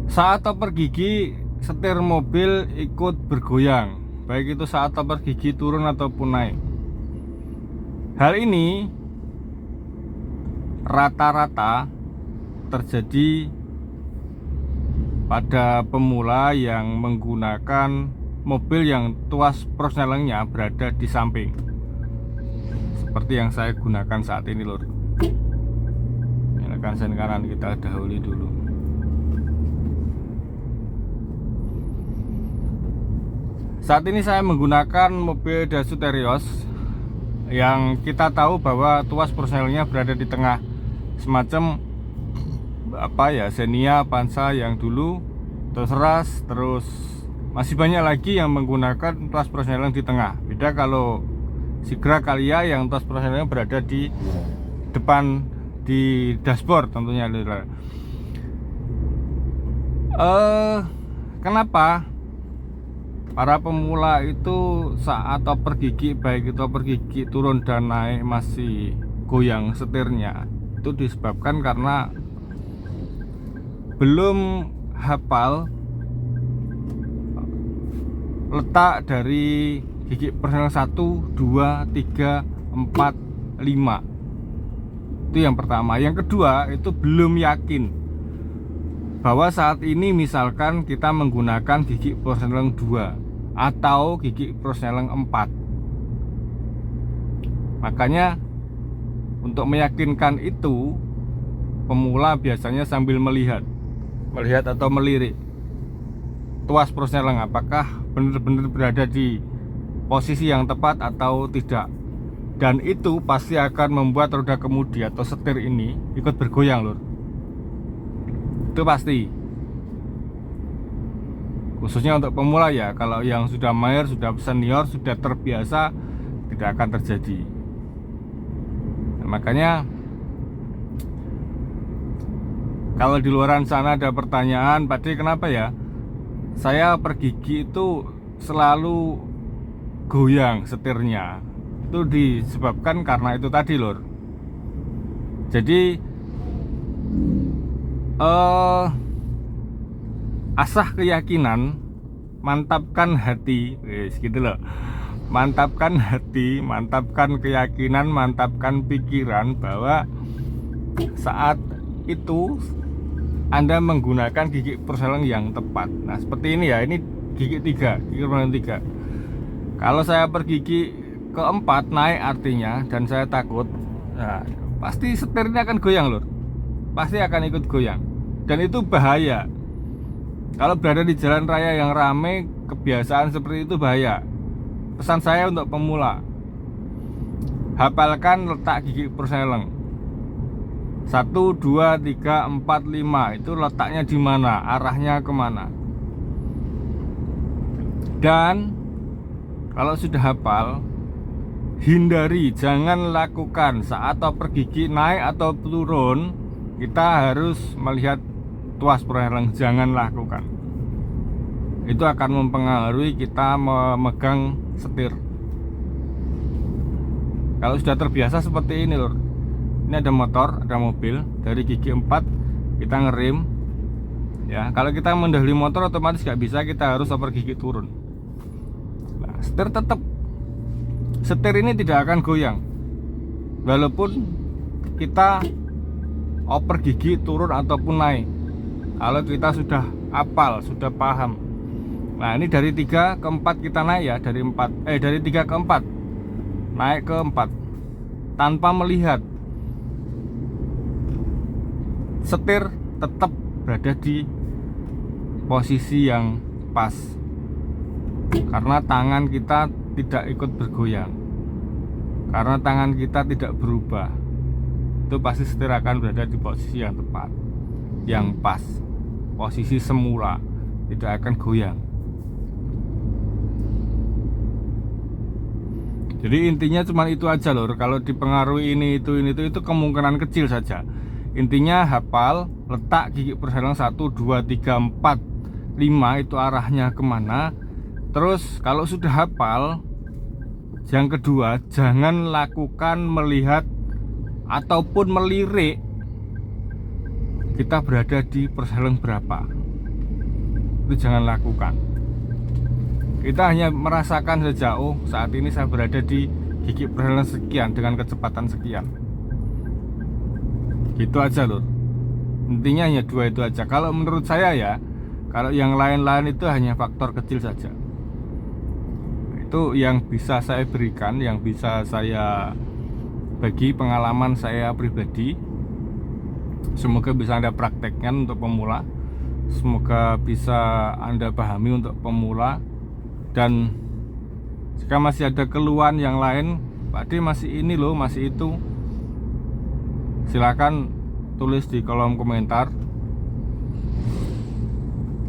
Saat topper gigi, setir mobil ikut bergoyang, baik itu saat topper gigi turun ataupun naik. Hal ini rata-rata terjadi pada pemula yang menggunakan mobil yang tuas persnelengnya berada di samping, seperti yang saya gunakan saat ini, lur. Nyalakan sen kanan, kita dahului dulu. Saat ini saya menggunakan mobil Daihatsu Terios yang kita tahu bahwa tuas persnelnya berada di tengah, semacam Xenia, Avanza yang dulu, terus Ras, terus masih banyak lagi yang menggunakan tuas persneleng di tengah. Beda kalau Sigra Kalia yang tuas persnelengnya berada di depan, di dashboard tentunya. Kenapa para pemula itu saat topper gigi, baik itu topper gigi turun dan naik, masih goyang setirnya? Itu disebabkan karena belum hafal letak dari gigi persneleng 1, 2, 3, 4, 5. Itu yang pertama. Yang kedua, itu belum yakin bahwa saat ini misalkan kita menggunakan gigi persneleng 2 atau gigi persneleng 4. Makanya untuk meyakinkan itu, pemula biasanya sambil melihat atau melirik tuas persneleng apakah benar-benar berada di posisi yang tepat atau tidak. Dan itu pasti akan membuat roda kemudi atau setir ini ikut bergoyang, lur. Itu pasti. Khususnya untuk pemula ya. Kalau yang sudah mahir, sudah senior, sudah terbiasa, tidak akan terjadi. Nah, makanya kalau di luaran sana ada pertanyaan, Pak D, kenapa ya saya pergigi itu selalu goyang setirnya? Itu disebabkan karena itu tadi, lur. Jadi asah keyakinan, mantapkan hati, gitu loh. Mantapkan hati, mantapkan keyakinan, mantapkan pikiran bahwa saat itu Anda menggunakan gigi persneleng yang tepat. Nah, seperti ini ya, ini gigi 3, gigi persneleng 3. Kalau saya pergigi keempat naik artinya, dan saya takut, nah, pasti setirnya akan goyang, lur. Pasti akan ikut goyang. Dan itu bahaya. Kalau berada di jalan raya yang ramai, kebiasaan seperti itu bahaya. Pesan saya untuk pemula, hafalkan letak gigi persneleng 1, 2, 3, 4, 5. Itu letaknya di mana, arahnya kemana. Dan kalau sudah hafal, hindari, jangan lakukan saat topper gigi naik atau turun, kita harus melihat tuas persneleng, jangan lakukan. Itu akan mempengaruhi kita memegang setir. Kalau sudah terbiasa seperti ini, lur. Ini ada motor, ada mobil, dari gigi 4 kita ngerem ya. Kalau kita mendahului motor otomatis gak bisa, kita harus topper gigi turun. Nah, setir ini tidak akan goyang walaupun kita oper gigi turun ataupun naik, kalau kita sudah hafal, sudah paham. Nah, ini dari 3 ke 4 kita naik ya, dari 3 ke 4 naik ke 4 tanpa melihat, setir tetap berada di posisi yang pas karena tangan kita tidak ikut bergoyang, karena tangan kita tidak berubah. Itu pasti setir akan berada di posisi yang tepat, yang pas, posisi semula, tidak akan goyang. Jadi intinya cuma itu aja, lor. Kalau dipengaruhi ini itu kemungkinan kecil saja. Intinya hafal letak gigi persneleng 1, 2, 3, 4, 5 itu arahnya kemana. Terus kalau sudah hafal, yang kedua, jangan lakukan melihat ataupun melirik kita berada di persneleng berapa. itu jangan lakukan. Kita hanya merasakan saja, oh saat ini saya berada di gigi perjalanan sekian dengan kecepatan sekian. Gitu aja lur. Intinya hanya dua itu aja. Kalau menurut saya ya, kalau yang lain-lain itu hanya faktor kecil saja. Itu yang bisa saya berikan, yang bisa saya bagi pengalaman saya pribadi. Semoga bisa Anda praktekkan untuk pemula. Semoga bisa Anda pahami untuk pemula. Dan jika masih ada keluhan yang lain, Pak D masih ini loh, masih itu, silakan tulis di kolom komentar.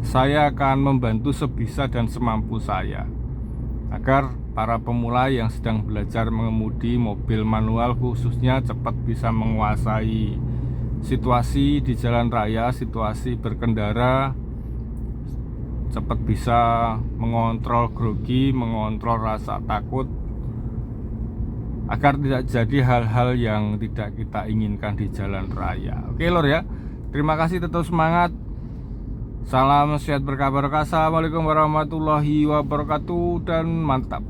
Saya akan membantu sebisa dan semampu saya agar para pemula yang sedang belajar mengemudi mobil manual khususnya cepat bisa menguasai situasi di jalan raya, situasi berkendara, cepat bisa mengontrol grogi, mengontrol rasa takut, agar tidak jadi hal-hal yang tidak kita inginkan di jalan raya. Oke lor ya, terima kasih, tetap semangat. Salam sehat berkah barokah. Assalamualaikum warahmatullahi wabarakatuh dan mantap.